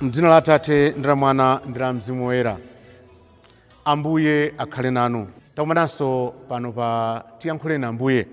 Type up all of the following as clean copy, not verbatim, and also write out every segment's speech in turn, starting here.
M'dzina la Atate ndi la Mwana ndi la Mzimu Woyera. Ambuye akhale nanu. Takumananso pano pa tiyankhuleni Ambuye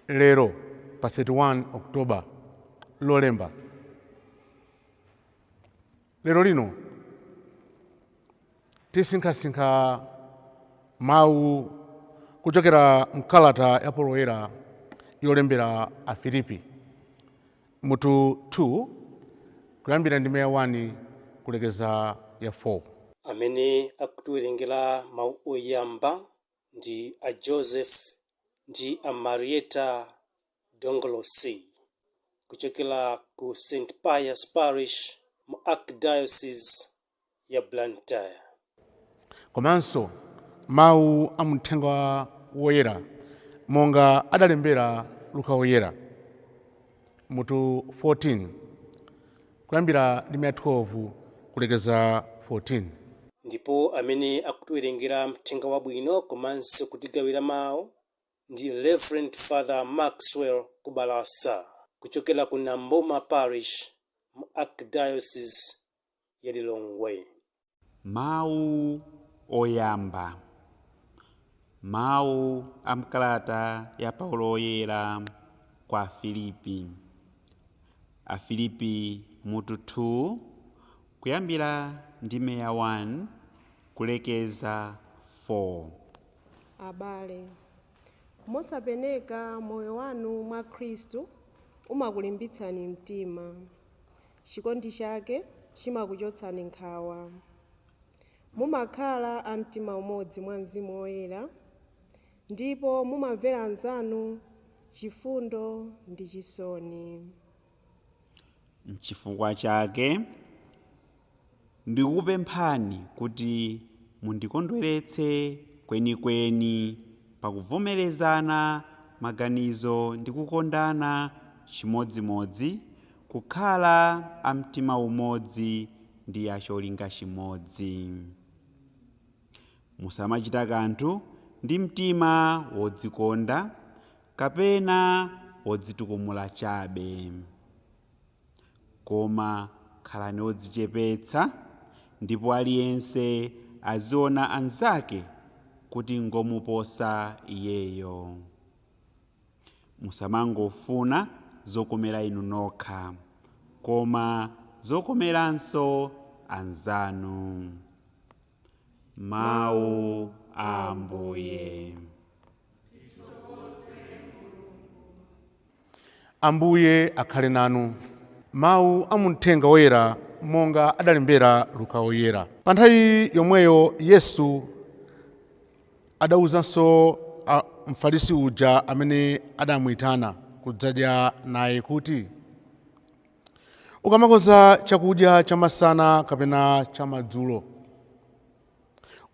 lero pa 31 Oktoba lolemba. Lero lino tisinkhasinkha mawu kuchokera mkalata ya Paulo woyera yolembera Afilipi mutu 2 kuyambira ndime ya 1 kulekeza ya 4. Amene akutiwerengera mawu oyamba ndi a Joseph ndi a Marieta Dongolosi kuchokera ku St. Pius Parish mu Archdiocese ya Blantyre. Komanso mawu a muthenga woyera monga adalembera Luka woyera mutu 14 kuyambira ndime ya 12 kulekeza 14. Ndipo amene akutiwerengera mthenga wabwino komanso kutigawira mawu ndi Reverend Father Maxwell Kubalasa kuchokera ku Namboma Parish mu Archdiocese ya Lilongwe. Mawu oyamba. Mawu a mkalata ya Paulo woyera kwa Afilipi. Afilipi mutu 2 kuyambira ndime ya 1 kulekeza 4. Abale, mosapeneka moyo wanu mwa Khristu umakulimbitsani mtima. Chikondi chake chimakuchotsani nkhawa. Mumakhala a mtima umodzi mwa Mzimu Woyera, ndipo mumamvera anzanu chifundo ndi chisoni. N'chifukwa chake ndikukupemphani kuti mundikondweretse kwenikweni pakuvomerezana maganizo ndi kukondana chimodzimodzi, kukhala a mtima umodzi ndi a cholinga chimodzi. Musamachita kanthu ndi mtima wodzikonda kapena wodzitukumula chabe, koma khalani odzichepetsa, ndipo aliyense aziona anzake kuti ngomuposa iyeyo. Musamangofuna zokomera inu nokha, koma zokomeranso anzanu. Mawu a Ambuye. Ambuye akhale nanu. Mawu a muthenga woyera monga adalembera Luka woyera. Pa nthawi yomweyo Yesu adawuzanso mfarisi uja amene adamuyitana kudzadya naye kuti, ukamakonza chakudya chamasana kapena chamadzulo,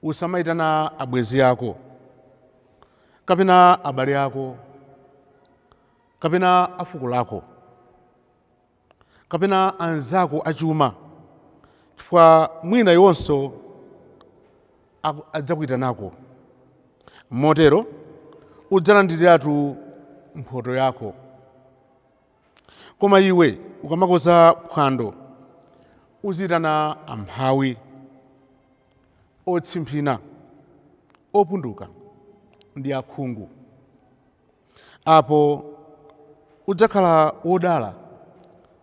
usamayitana abwenzi ako kapena abale ako kapena afuko lako kapena anzako achuma, chifukwa mwina iwonso adzakuyitanako. Motero udzalandiriratu mphotho yako. Koma iwe ukamakonza phwando, uziyitana amphawi, otsimphina, opunduka ndi akhungu. Apo udzakhala wodala,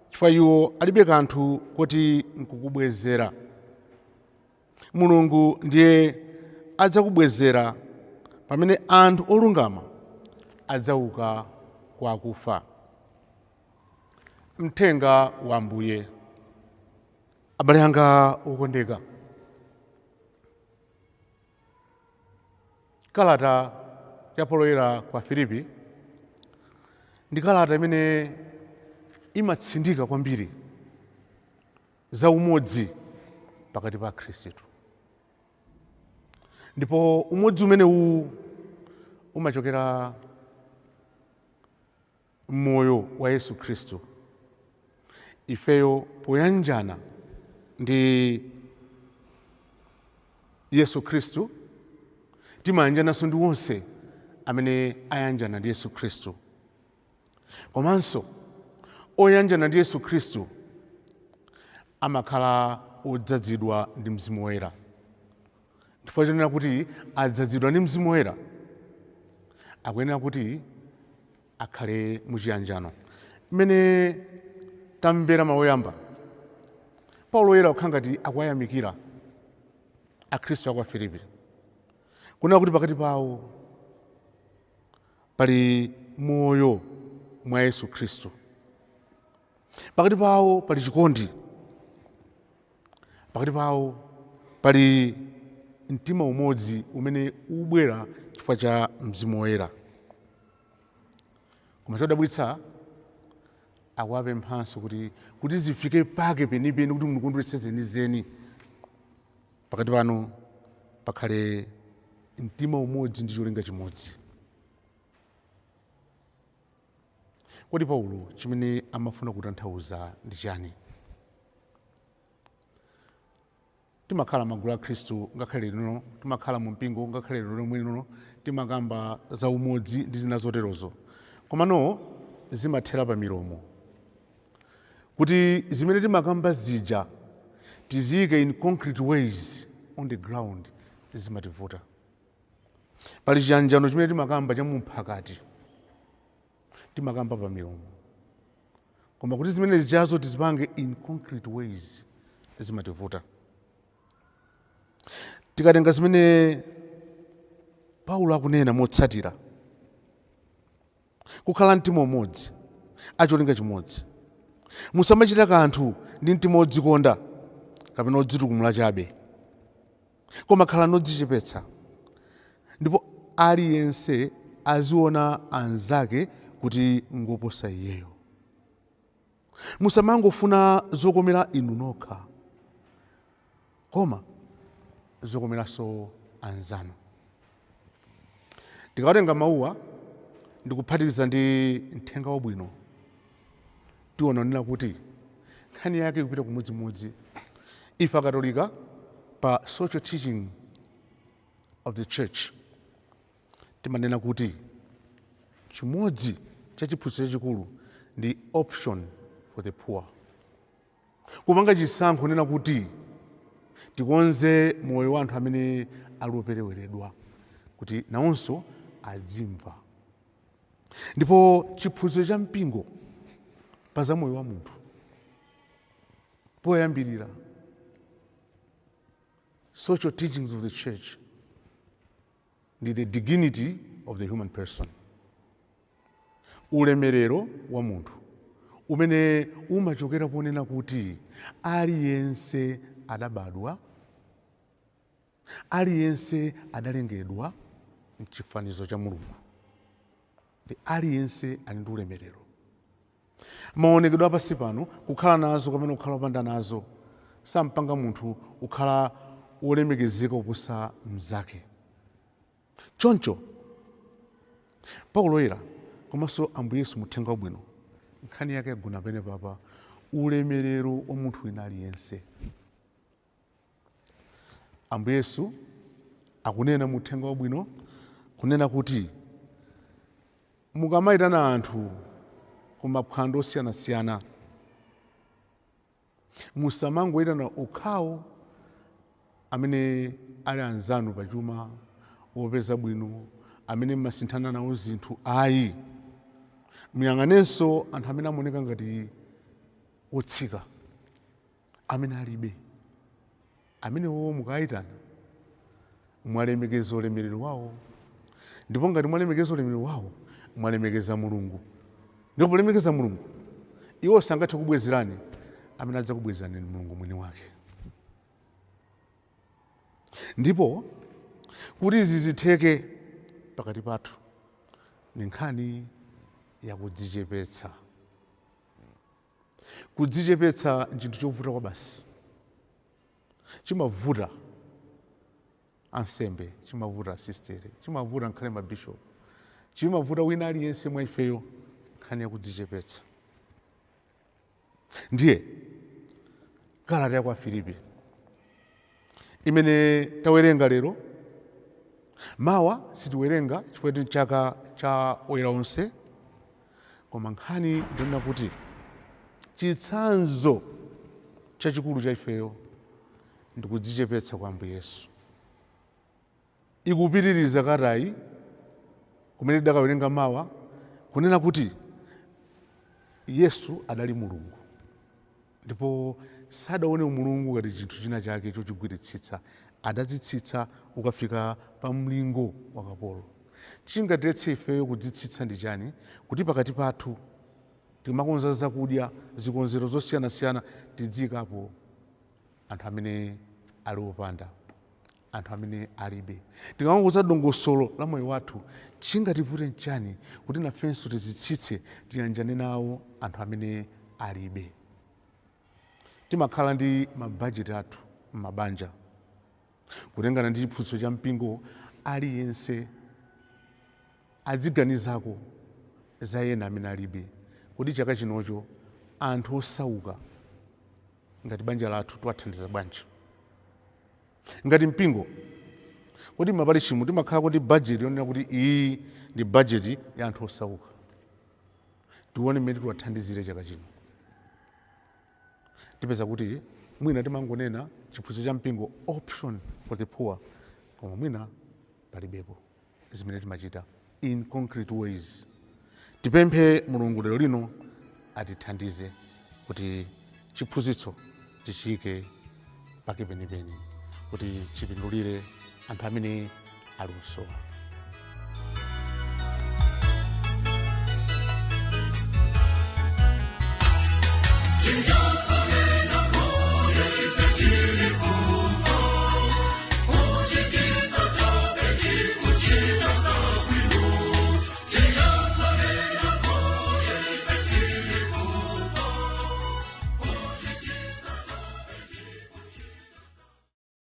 chifukwa iwo alibe kanthu kuti nkukubwezera. Mulungu ndiye adzakubwezera pamene anthu olungama adzauka kwa akufa. Mthenga wa Ambuye. Abale anga okondeka, kalata ya Paulo woyera kwa Afilipi ndi kalata imene imatsindika kwambiri za umodzi pakati pa Khristu. Ndipo umodzi umenewu umachokera m'moyo wa Yesu Khristu. Ifeyo poyanjana ndi Yesu Khristu timayanjananso ndi wonse amene ayanjana ndi Yesu Khristu. Komanso oyanjana ndi Yesu Khristu amakhala odzazidwa ndi Mzimu Woyera. Chifukwa chonena kuti adzazidwa ndi Mzimu Woyera akuyenera kuti akhale muchiyanjano. Mmene tamvera mawu oyamba, Paulo Woyera kukhala ngati akuwayamikira akhristu aku Afilipi, kunena kuti pakati pawo pali moyo mwa Yesu Khristu, pakati pawo pali chikondi, pakati pawo pali mtima umodzi umene ubwera chifukwa cha Mzimu Woyera. Koma chodabwitsa akuwapemphanso kuti zifike pake penipeni kuti mukondweretse zenizeni pakati panu pakhale mtima umodzi ndi cholinga chimodzi. Kodi Paulo chimene amafuna kutanthauza ndi chani? Timakhala magulu a Khristu ngakhale lino, timakhala mu mpingo ngakhale lino, timakamba za umodzi ndi zina zoterozo, komano zimathera pa milomo. Kuti zimene timakamba zija tiziyike in concrete ways on the ground zimativuta. Pali chiyanjano chimene timakamba cha mumphakati, timakamba pa milomo, koma kuti zimene zijazo tizipange in concrete ways zimativuta. Tikatenga zimene Paulo akunena motsatira, kukhala mtima umodzi, acholinga chimodzi. Musamachita kanthu ndi mtima odzikonda kapena odzitukumula chabe, koma khala nodzichepetsa, ndipo aliyense aziona anzake kuti ngoposa iyeyo. Musamangofuna zokomera inu nokha, koma zokomeranso anzanu. Tikawatenga mawuwa ndi kuphatikiza ndi mthenga wabwino, tionanena kuti nkhani yake ikupita kumodzimodzi. Ife Akatolika pa social teaching of the church timanena kuti chimodzi cha chiphunzitso chachikulu ndi option for the poor, kupanga chisankho nena kuti tikonze moyo wa anthu amene ali opereweredwa kuti nawonso adzimva. Ndipo chiphunzitso cha mpingo pa za moyo wa munthu poyambirira, social teachings of the church ndi the dignity of the human person, ulemerero wa munthu umene umachokera ponena kuti aliyense adabadwa, aliyense adalengedwa mchifanizo cha Mulungu, ndi aliyense ali ndi ulemerero. Maonekedwe apasi pano, kukhala nazo kapena kukhala opanda nazo, sampanga munthu kukhala wolemekezeka kuposa mnzake. Choncho Paulo Woyera komanso Ambuye Yesu muthenga wabwino, nkhani yake yagona pene papa, ulemerero wa munthu wina aliyense. Ambuye Yesu akunena muthenga wabwino kunena kuti mukamayitana anthu kumaphwando osiyanasiyana, musamangoyitana okhawo amene ali anzanu pachuma, opeza bwino, amene mmasinthana nawo zinthu. Ayi, muyang'anenso anthu amene amaoneka ngati otsika, amene alibe, amenewo mukayitana mwalemekeza ulemerero wawo, ndipo ngati mwalemekeza ulemerero wawo mwalemekeza Mulungu. Ndipo polemekeza Mulungu, iwo sangathe kubwezerani, amene adza kubwezerani ni Mulungu mwini wake. Ndipo kuti izi zitheke pakati pathu ni nkhani ya kudzichepetsa. Kudzichepetsa chinthu chovuta kwa basi, chimavuta ansembe, chimavuta asistere, chimavuta nkhale mabishopu, chimavuta wina aliyense mwa ifeyo, nkhani ya kudzichepetsa. Ndiye kalata ya kwa Filipi imene tawerenga lero, mawa sitiwerenga chifukwa chaka cha oyera onse, koma nkhani ndinena kuti chitsanzo chachikulu cha ifeyo ndikudzichepetsa kwa Ambuye Yesu. Ikupitiriza katayi kumene tidakawerenga mawa kunena kuti Yesu adali Mulungu ndipo sadaone umulungu ngati chinthu china chake chochigwiritsitsa, adadzitsitsa ukafika pa mlingo wa kapolo. Chingatiretse ifeyo kudzitsitsa ndi chani? Kuti pakati pathu timakonza zakudya, zikonzero zosiyanasiyana, tidziyikapo anthu amene ali opanda, anthu amene alibe. Tikamangoza dongosolo la moyo wathu, chingativute nchani kuti nafenso tizitsitse tiyanjane nawo anthu amene alibe. Timakhala ndi mabajeti athu m'mabanja kutengana ndi chiphunzitso cha mpingo, aliyense adziganizako za ena amene alibe. Kuti chaka chinocho anthu osauka ngati banja lathu tiwathandiza bwanji? Ngati mpingo kuti mapalishimo timakhala kuti bajeti yonena kuti iyi ndi bajeti ya anthu osauka, tione mmene tiwathandizire chaka chino. Tipeza kuti mwina timangonena chiphunzitso cha mpingo option for the poor, koma mwina palibepo zimene timachita in concrete ways. Tipemphe Mulungu lero lino atithandize kuti chiphunzitso tichike pakipenipeni, kuti chipindulire anthu amene ali kusowa.